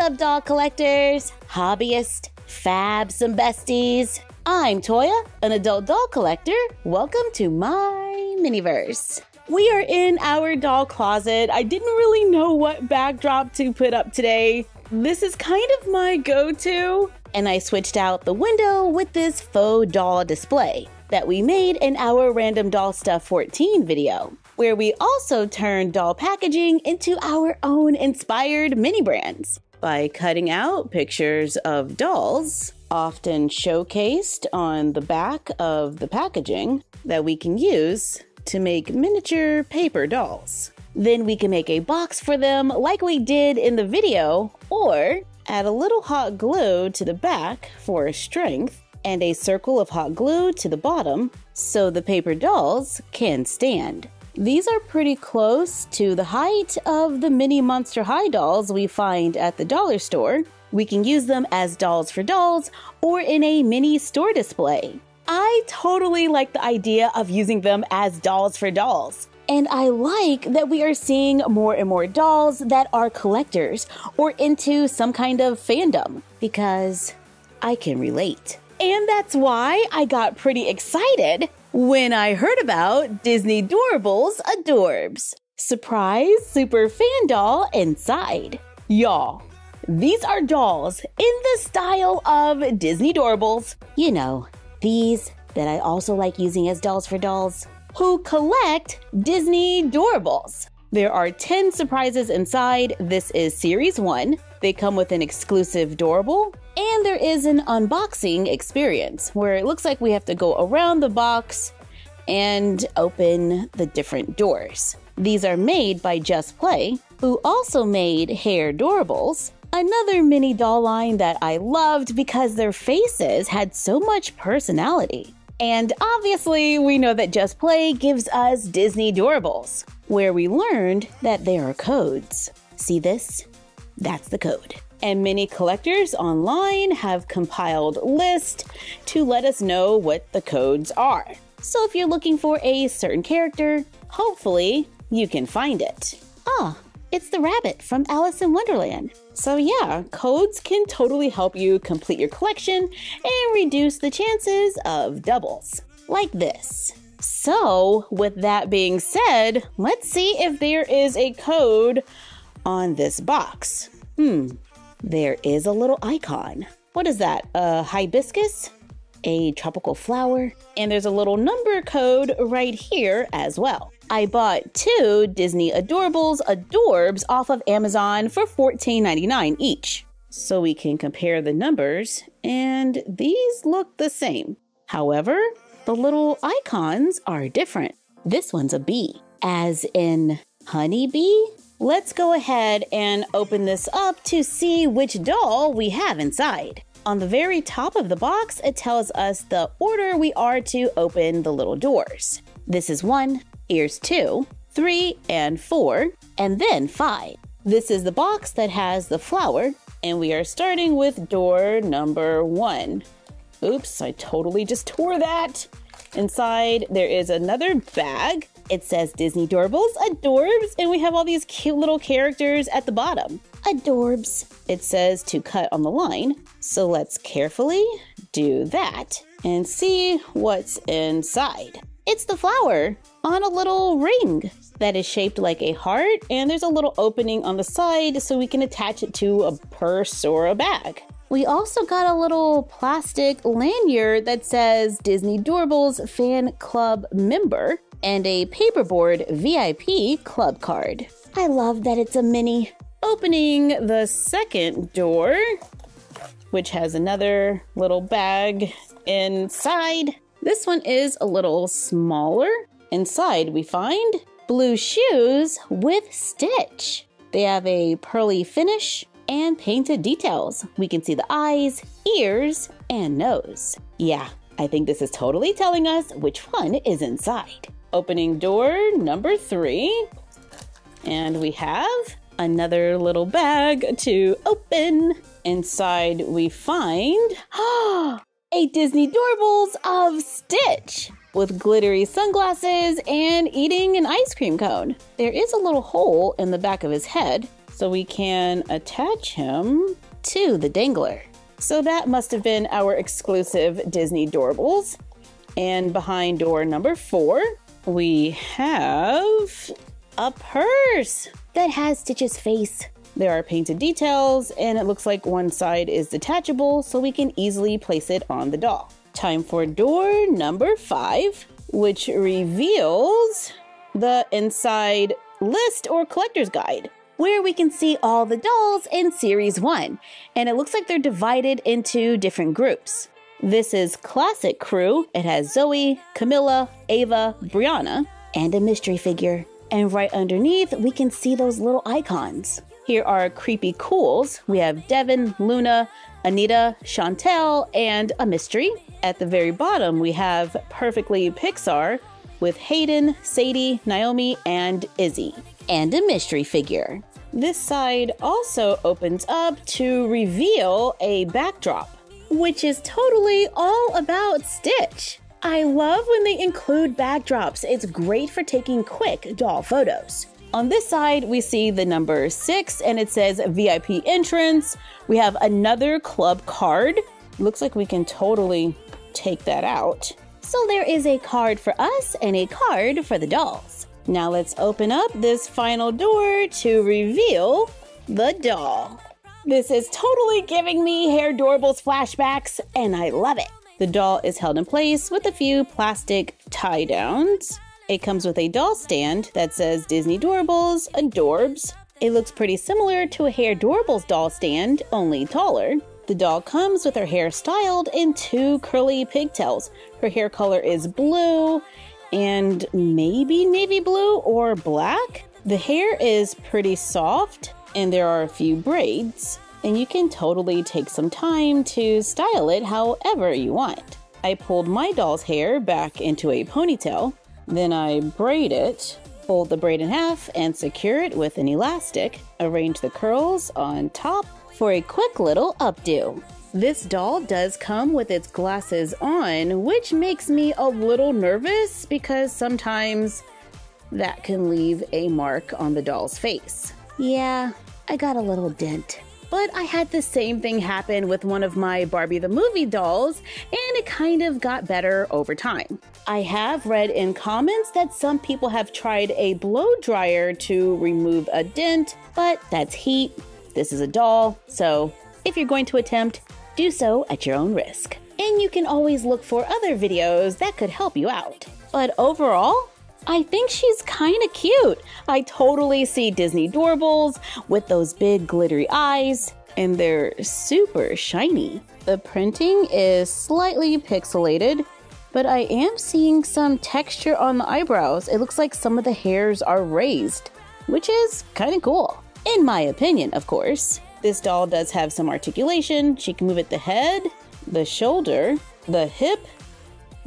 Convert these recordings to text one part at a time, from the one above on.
What's up, doll collectors, hobbyists, fabs, and besties? I'm Toya, an adult doll collector. Welcome to my miniverse. We are in our doll closet. I didn't really know what backdrop to put up today. This is kind of my go-to, and I switched out the window with this faux doll display that we made in our Random Doll Stuff 14 video, where we also turned doll packaging into our own inspired mini brands by cutting out pictures of dolls, often showcased on the back of the packaging, that we can use to make miniature paper dolls. Then we can make a box for them like we did in the video, or add a little hot glue to the back for strength and a circle of hot glue to the bottom so the paper dolls can stand. These are pretty close to the height of the mini Monster High dolls we find at the dollar store. We can use them as dolls for dolls or in a mini store display. I totally like the idea of using them as dolls for dolls. And I like that we are seeing more and more dolls that are collectors or into some kind of fandom, because I can relate. And that's why I got pretty excited when I heard about Disney Doorables Adoorbs. Surprise super fan doll inside. Y'all, these are dolls in the style of Disney Doorables. You know, these that I also like using as dolls for dolls, who collect Disney Doorables. There are 10 surprises inside. This is Series 1. They come with an exclusive Doorable, and there is an unboxing experience where it looks like we have to go around the box and open the different doors. These are made by Just Play, who also made Hair Doorables, another mini doll line that I loved because their faces had so much personality. And obviously, we know that Just Play gives us Disney Doorables, where we learned that there are codes. See this? That's the code. And many collectors online have compiled lists to let us know what the codes are. So if you're looking for a certain character, hopefully you can find it. Ah, it's the rabbit from Alice in Wonderland. So yeah, codes can totally help you complete your collection and reduce the chances of doubles, like this. So with that being said, let's see if there is a code on this box. There is a little icon. What is that? A hibiscus? A tropical flower? And there's a little number code right here as well. I bought 2 Disney Doorables Adoorbs off of Amazon for $14.99 each. So we can compare the numbers, and these look the same. However, the little icons are different. This one's a bee, as in honeybee. Let's go ahead and open this up to see which doll we have inside. On the very top of the box, it tells us the order we are to open the little doors. This is 1, here's 2, 3, and 4, and then 5. This is the box that has the flower, and we are starting with door number 1. Oops, I totally just tore that. Inside, there is another bag. It says Disney Doorables Adoorbs, and we have all these cute little characters at the bottom. Adoorbs. It says to cut on the line, so let's carefully do that and see what's inside. It's the flower on a little ring that is shaped like a heart, and there's a little opening on the side so we can attach it to a purse or a bag. We also got a little plastic lanyard that says Disney Doorables Fan Club Member and a paperboard VIP club card. I love that it's a mini. Opening the second door, which has another little bag inside. This one is a little smaller. Inside we find blue shoes with Stitch. They have a pearly finish and painted details. We can see the eyes, ears, and nose. Yeah, I think this is totally telling us which one is inside. Opening door number 3, and we have another little bag to open. Inside we find a Disney Doorables of Stitch with glittery sunglasses and eating an ice cream cone. There is a little hole in the back of his head, so we can attach him to the dangler. So that must have been our exclusive Disney Doorables. And behind door number 4, we have a purse that has Stitch's face. There are painted details, and it looks like one side is detachable, so we can easily place it on the doll. Time for door number 5, which reveals the inside list or collector's guide, where we can see all the dolls in Series 1, and it looks like they're divided into different groups. This is Classic Crew. It has Zoe, Camilla, Ava, Brianna, and a mystery figure. And right underneath, we can see those little icons. Here are Creepy Cools. We have Devin, Luna, Anita, Chantel, and a mystery. At the very bottom, we have Perfectly Pixar with Hayden, Sadie, Naomi, and Izzy, and a mystery figure. This side also opens up to reveal a backdrop, which is totally all about Stitch. I love when they include backdrops. It's great for taking quick doll photos. On this side, we see the number 6 and it says VIP entrance. We have another club card. Looks like we can totally take that out. So there is a card for us and a card for the dolls. Now let's open up this final door to reveal the doll. This is totally giving me Hair Doorables flashbacks, and I love it. The doll is held in place with a few plastic tie downs. It comes with a doll stand that says Disney Doorables Adoorbs. It looks pretty similar to a Hair Doorables doll stand, only taller. The doll comes with her hair styled in 2 curly pigtails. Her hair color is blue and maybe navy blue or black. The hair is pretty soft and there are a few braids, and you can totally take some time to style it however you want. I pulled my doll's hair back into a ponytail, then I braid it, fold the braid in half and secure it with an elastic, arrange the curls on top for a quick little updo. This doll does come with its glasses on, which makes me a little nervous because sometimes that can leave a mark on the doll's face. Yeah, I got a little dent. But I had the same thing happen with one of my Barbie the movie dolls, and it kind of got better over time. I have read in comments that some people have tried a blow dryer to remove a dent, but that's heat. This is a doll, so if you're going to attempt, do so at your own risk. And you can always look for other videos that could help you out. But overall, I think she's kind of cute. I totally see Disney Doorables with those big glittery eyes, and they're super shiny. The printing is slightly pixelated, but I am seeing some texture on the eyebrows. It looks like some of the hairs are raised, which is kind of cool. In my opinion, of course. This doll does have some articulation. She can move at the head, the shoulder, the hip,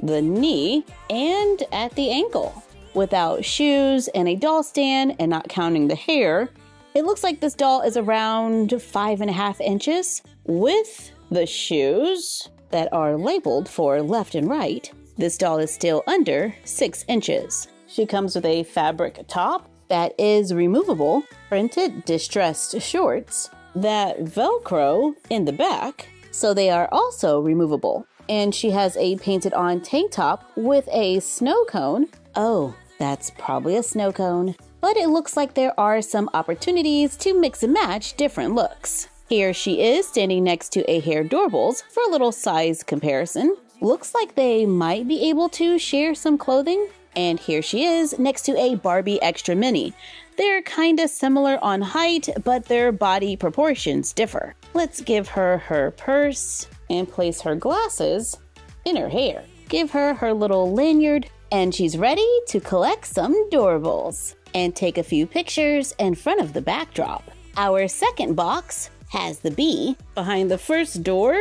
the knee, and at the ankle. Without shoes and a doll stand and not counting the hair, it looks like this doll is around 5.5 inches. With the shoes that are labeled for left and right, this doll is still under 6 inches. She comes with a fabric top that is removable, printed distressed shorts that Velcro in the back, so they are also removable. And she has a painted on tank top with a snow cone. Oh, that's probably a snow cone. But it looks like there are some opportunities to mix and match different looks. Here she is standing next to a Hair Doorables for a little size comparison. Looks like they might be able to share some clothing. And here she is next to a Barbie Extra Mini. They're kinda similar on height, but their body proportions differ. Let's give her her purse and place her glasses in her hair. Give her her little lanyard, and she's ready to collect some Doorables and take a few pictures in front of the backdrop. Our second box has the bee. Behind the first door,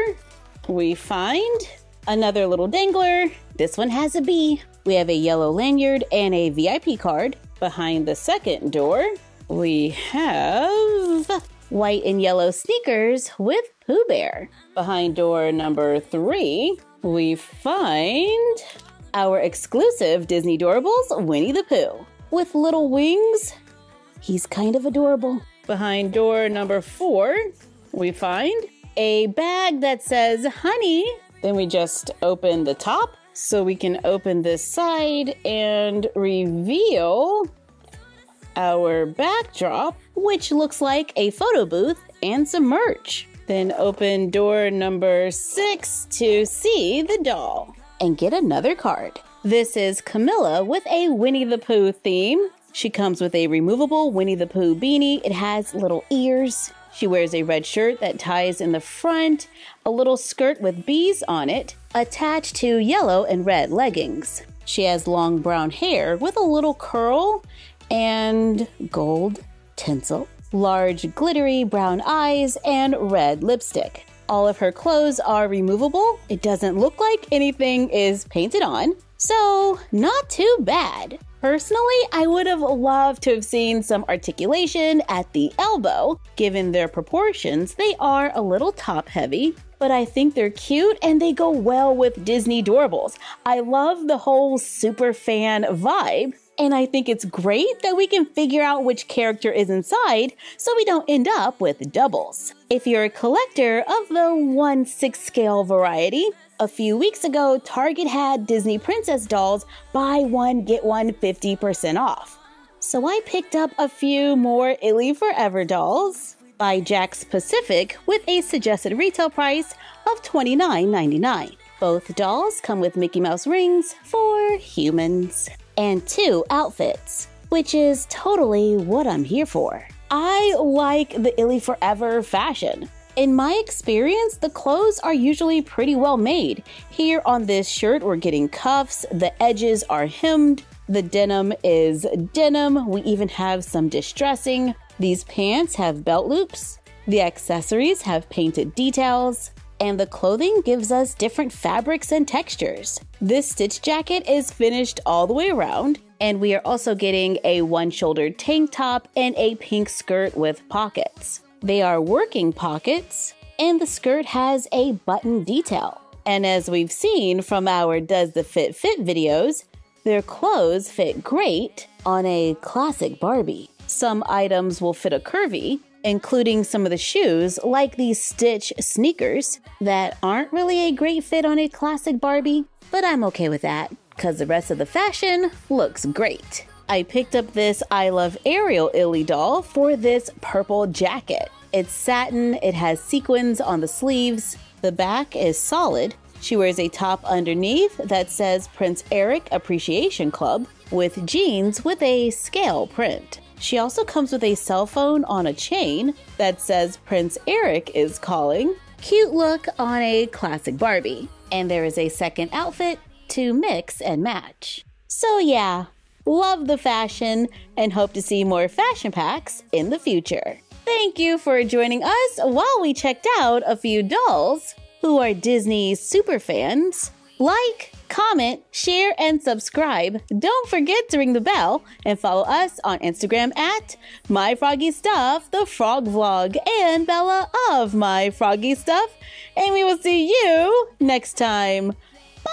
we find another little dangler. This one has a bee. We have a yellow lanyard and a VIP card. Behind the second door, we have white and yellow sneakers with Pooh Bear. Behind door number 3, we find our exclusive Disney Doorables Winnie the Pooh. With little wings, he's kind of adorable. Behind door number 4, we find a bag that says honey. Then we just open the top so we can open this side and reveal our backdrop, which looks like a photo booth and some merch. Then open door number 6 to see the doll and get another card. This is Camilla with a Winnie the Pooh theme. She comes with a removable Winnie the Pooh beanie. It has little ears. She wears a red shirt that ties in the front, a little skirt with bees on it, attached to yellow and red leggings. She has long brown hair with a little curl and gold tinsel, large glittery brown eyes, and red lipstick. All of her clothes are removable. It doesn't look like anything is painted on, so not too bad. Personally, I would have loved to have seen some articulation at the elbow. Given their proportions, they are a little top heavy, but I think they're cute and they go well with Disney Doorables. I love the whole super fan vibe, and I think it's great that we can figure out which character is inside so we don't end up with doubles. If you're a collector of the 1/6 scale variety, a few weeks ago, Target had Disney princess dolls buy one, get one 50% off. So I picked up a few more Ily4Ever dolls by Jack's Pacific with a suggested retail price of $29.99. Both dolls come with Mickey Mouse rings for humans and 2 outfits, which is totally what I'm here for. I like the Ily4Ever fashion. In my experience, the clothes are usually pretty well made. Here on this shirt, we're getting cuffs, the edges are hemmed, the denim is denim, we even have some distressing. These pants have belt loops, the accessories have painted details, and the clothing gives us different fabrics and textures. This stitch jacket is finished all the way around, and we are also getting a one-shouldered tank top and a pink skirt with pockets. They are working pockets, and the skirt has a button detail. And as we've seen from our Does the Fit videos, their clothes fit great on a classic Barbie. Some items will fit a curvy, including some of the shoes like these Stitch sneakers that aren't really a great fit on a classic Barbie, but I'm okay with that because the rest of the fashion looks great. I picked up this I Love Ariel Illy doll for this purple jacket. It's satin, it has sequins on the sleeves, the back is solid. She wears a top underneath that says Prince Eric Appreciation Club with jeans with a scale print. She also comes with a cell phone on a chain that says Prince Eric is calling. Cute look on a classic Barbie. And there is a second outfit to mix and match. So yeah, love the fashion and hope to see more fashion packs in the future. Thank you for joining us while we checked out a few dolls who are Disney superfans. Like, comment, share, and subscribe. Don't forget to ring the bell and follow us on Instagram at MyFroggyStuff, the Frog Vlog, and Bella of MyFroggyStuff. And we will see you next time. Bye!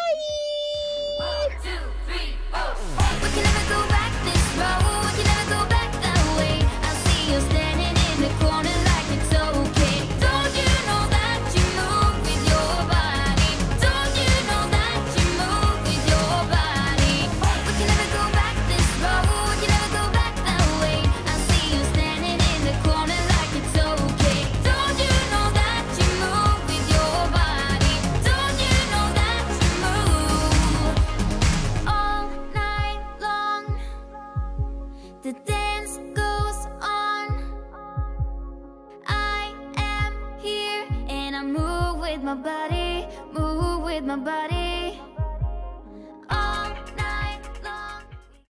1, 2, 3, 4. We can never go back this road. We can never go back that way. I see you standing in the corner like it's okay. Don't you know that you move with your body? Don't you know that you move with your body? We can never go back this road. We can never go back that way. I see you standing in the corner like it's okay. Don't you know that you move with your body? Don't you know that you move all night long? The dance goes on. I am here and I move with my body, move with my body.